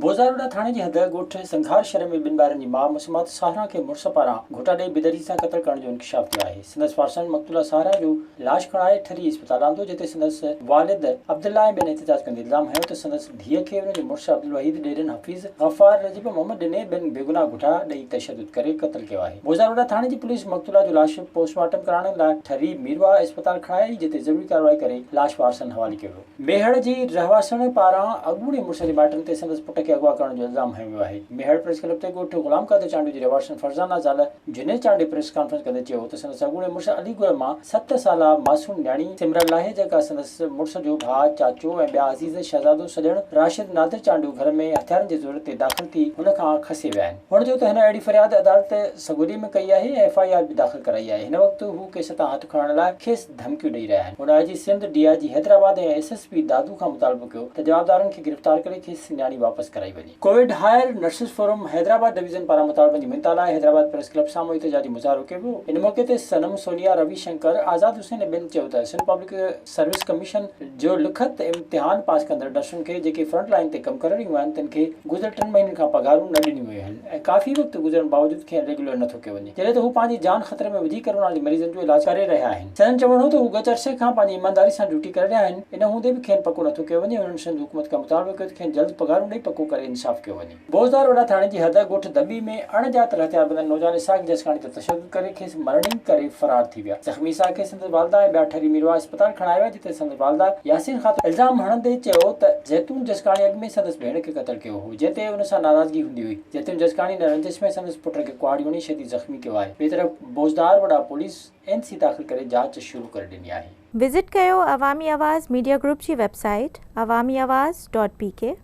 बोज़ारोड़ा थाणे जी हद ॻोठ संघार शहर में ॿिनि ॿारनि जी माउ मुसम्मत साहरा खे मुड़ुस पारां घोटा ॾेई बेदरी सां क़त्ल करण जो इंकशाफ थियो आहे। संदसि वारसनि मक़तूला साहरा जो लाश खणाए ठरी इस्पताल आंदो, जिते संदसि वालिद अब्दुल्ला ऐं ॿियनि एहतिजाज कंदे इल्ज़ाम हयो त संदसि धीअ खे हुन जो मुड़ुस अब्दुल वहीद ॾेरनि हफ़ीज़ गफ़ार रजीब मोहम्मद ॾिने ॿिनि बेगुनाह घुटा ॾेई तशदुद करे क़त्ल कयो आहे। बोज़ारोड़ा थाणे जी पुलिस मक़तूला जो लाश पोस्टमार्टम कराइण लाइ ठरी मीरवा इस्पताल खणाई, जिते ज़रूरी कार्रवाई करे लाश वारसनि हवाले कयो वियो। मेहड़ जी रहवासण पारां अॻूणे मुड़ुस जे माइटनि ते संदसि पुट खे अगवा करण जो इल्ज़ाम हयो वियो आहे। मेहड़ प्रेस क्लब ते ॻोठ गुलाम कादर चांडू जी रहवासण फरज़ाना ज़ाल जुनेद चांडे प्रेस कॉन्फ्रेंस कंदे चयो त संदसि अॻूणे मुड़ुस अलीगढ़ मां 7 साला मासूम न्याणी सिमरन लाहे, जेका संदसि मुड़ुस जो भाउ चाचो ऐं ॿिया अज़ीज़ शहज़ादो सॼण राशिद नादिर चांडू घर में हथियारनि जे ज़ोर ते दाख़िल थी हुन खां खसे विया आहिनि। हुन चयो त हिन अहिड़ी फरियाद अदालत सगोली में कई आहे ऐं FIR बि दाख़िल कराई आहे। हिन वक़्तु हू केस तां हथ खणण लाइ खेसि धमकियूं ॾेई रहिया आहिनि। हुन अॼु सिंध DIG हैदराबाद ऐं SSP दादू खां मुतालबो कयो त जवाबदारनि खे गिरफ़्तार करे खेसि न्याणी वापसि कराई वञे। Covid higher nurses forum Hyderabad division पारां मुतालबनि जी मिनता लाइ हैदराबाद प्रेस क्लब साम्हूं एहतिजाजी मुज़ाहिरो कयो वियो। इन मौक़े ते सनम सोनिया, रवि शंकर, आज़ाद हुसैन ऐं ॿियनि चयो त सिंध पब्लिक सर्विस कमीशन जो लिखत इम्तिहान पास कंदड़ नर्सुनि खे जेके फ्रंट लाइन ते कमु करे रहियूं आहिनि, तिन खे गुज़िरियल 3 महीननि खां पघारूं न ॾिनियूं वियूं आहिनि ऐं काफ़ी वक़्तु गुज़रण बावजूदि खेनि रेगुलर नथो कयो वञे, जॾहिं त हू पंहिंजी जान ख़तरे में विझी कोरोना जे मरीज़नि जो इलाज करे रहिया आहिनि। संदन चवणो हो त हू गत अरसे खां पंहिंजी ईमानदारी सां ड्यूटी करे रहिया आहिनि। इन हूंदे बि खेनि पको नथो कयो वञे। हुननि सिंध हुकूमत खां मुतालबो कयो त खेनि जल्द पघारूं ॾेई पको करे इंसाफ़ कयो वञे। बोज़ारोड़ा थाणे जी हद ॻोठ दॿी में अणॼातल हथियारबंद नौजवान इसाक जसकाणी ते तशदुद करे खेसि मरणी करे फरार थी विया। ज़ख़्मी इसाक खे संदसि वालिदा ऐं ॿिया ठरी मीरवा इस्पताल खणाया विया, जिते संदसि वालिदा यासीन ख़ातून इल्ज़ाम हणंदे चयो त जैतून जसकाणी अॻु में संदसि भेण खे क़त्ल कयो हो, जिते हुन सां नाराज़गी हूंदी हुई। जैतून जसकाणी न रंजिश में संदसि पुट खे कुहाड़ी हणी शदीद ज़ख़्मी कयो आहे। ॿिए तरफ़ बोज़दारोड़ा पुलिस NC दाख़िल करे जांच शुरू करे ॾिनी आहे। विज़िट कयो अवामी आवाज़ मीडिया ग्रुप जी वेबसाइट awamiawaz.pk।